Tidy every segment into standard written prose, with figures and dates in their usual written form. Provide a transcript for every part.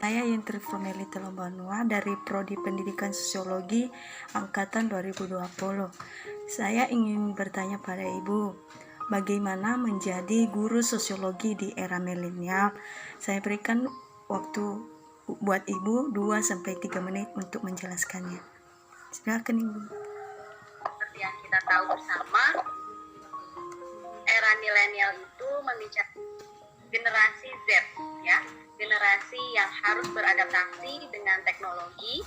Saya Yentri Fromeli Telombanua dari Prodi Pendidikan Sosiologi Angkatan 2020. Saya ingin bertanya pada Ibu, bagaimana menjadi guru sosiologi di era milenial? Saya berikan waktu buat Ibu 2-3 menit untuk menjelaskannya. Silakan Ibu. Seperti yang kita tahu bersama, era milenial itu mengincar generasi Z, ya, generasi yang harus beradaptasi dengan teknologi,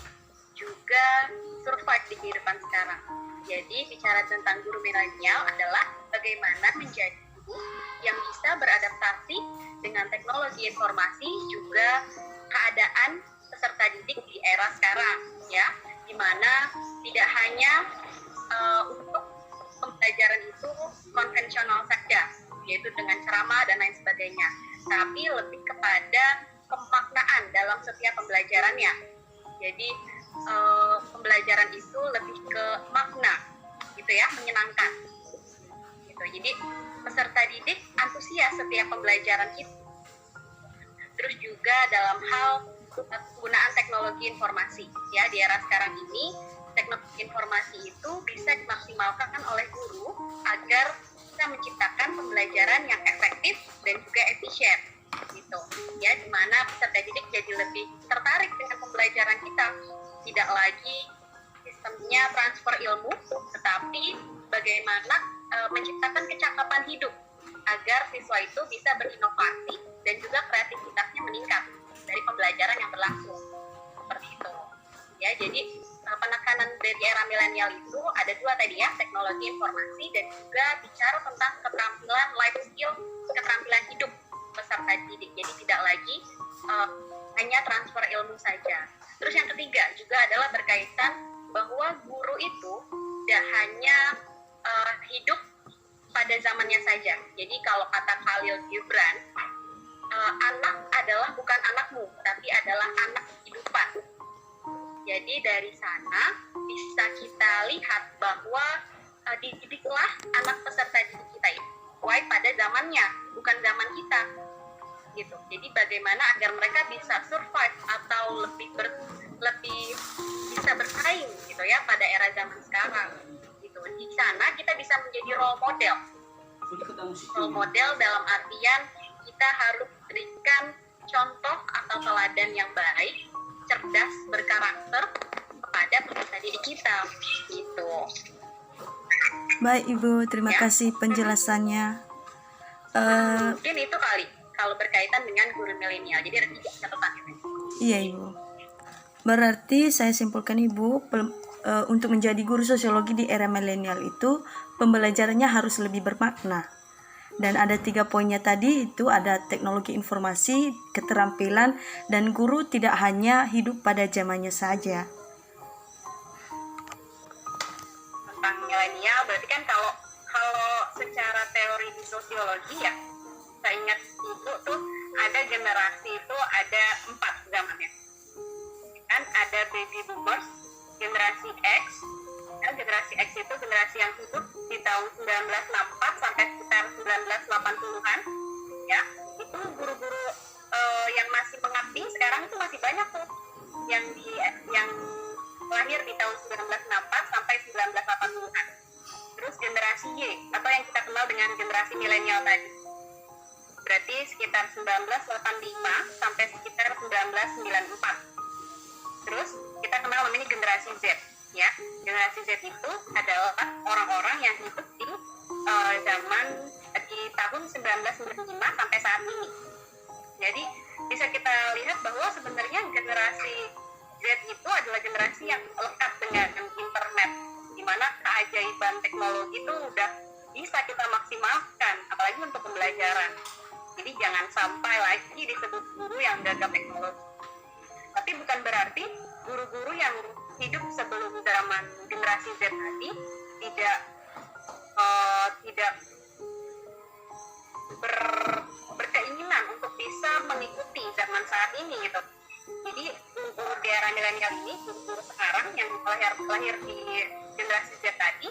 juga survive di kehidupan sekarang. Jadi bicara tentang guru milenial adalah bagaimana menjadi guru yang bisa beradaptasi dengan teknologi informasi, juga keadaan peserta didik di era sekarang, ya, di mana tidak hanya untuk pembelajaran itu konvensional saja, yaitu dengan ceramah dan lain sebagainya, tapi lebih kepada pemaknaan dalam setiap pembelajarannya. Jadi pembelajaran itu lebih ke makna, gitu ya, menyenangkan. Gitu. Jadi peserta didik antusias setiap pembelajaran itu. Terus juga dalam hal penggunaan teknologi informasi, ya, di era sekarang ini teknologi informasi itu bisa dimaksimalkan oleh guru agar bisa menciptakan pembelajaran yang efektif dan juga efisien, gitu ya, dimana peserta didik jadi lebih tertarik dengan pembelajaran kita, tidak lagi sistemnya transfer ilmu, tetapi bagaimana menciptakan kecakapan hidup agar siswa itu bisa berinovasi dan juga kreativitasnya meningkat dari pembelajaran yang berlangsung, seperti itu ya. Jadi penekanan dari era milenial itu ada dua tadi ya, teknologi informasi dan juga bicara tentang keterampilan life skill, keterampilan hidup peserta didik. Jadi tidak lagi hanya transfer ilmu saja. Terus yang ketiga juga adalah berkaitan bahwa guru itu tidak hanya hidup pada zamannya saja. Jadi kalau kata Khalil Gibran, anak adalah bukan anakmu, tapi adalah anak kehidupan. Jadi dari sana bisa kita lihat bahwa didiklah anak peserta didik kita itu sesuai pada zamannya, bukan zaman kita, gitu. Jadi bagaimana agar mereka bisa survive atau lebih bisa bersaing, gitu ya, pada era zaman sekarang, gitu. Di sana kita bisa menjadi role model. Role model dalam artian kita harus berikan contoh atau teladan yang baik, cerdas, berkarakter kepada peserta didik kita, gitu. Baik Ibu, terima kasih penjelasannya. Mungkin itu kali kalau berkaitan dengan guru milenial. Jadi ada 3 catatan. Iya Ibu. Berarti saya simpulkan Ibu, untuk menjadi guru sosiologi di era milenial itu pembelajarannya harus lebih bermakna. Dan ada 3 poinnya tadi, itu ada teknologi informasi, keterampilan, dan guru tidak hanya hidup pada zamannya saja. Tentang milenial, berarti kan kalau secara teori di sosiologi ya, saya ingat Ibu tuh ada generasi itu ada 4 zamannya. Kan ada baby boomers, generasi X. Generasi X itu generasi yang hidup di tahun 1964 sampai sekitar 1980-an, ya. Itu guru-guru yang masih mengabdi sekarang itu masih banyak tuh yang lahir di tahun 1964 sampai 1980-an. Terus generasi Y atau yang kita kenal dengan generasi milenial tadi, berarti sekitar 1985 sampai sekitar 1994. Terus kita kenal namanya generasi Z, ya. Generasi Z itu adalah orang-orang yang hidup di tahun 1995 sampai saat ini. Jadi bisa kita lihat bahwa sebenarnya generasi Z itu adalah generasi yang lekat dengan internet, di mana keajaiban teknologi itu udah bisa kita maksimalkan, apalagi untuk pembelajaran. Jadi jangan sampai lagi disebut guru yang gagap teknologi. Tapi bukan berarti guru-guru yang hidup sebelum zaman generasi Z tadi tidak berkeinginan untuk bisa mengikuti zaman saat ini, gitu. Jadi guru di era milenial ini, guru sekarang yang lahir di generasi Z tadi,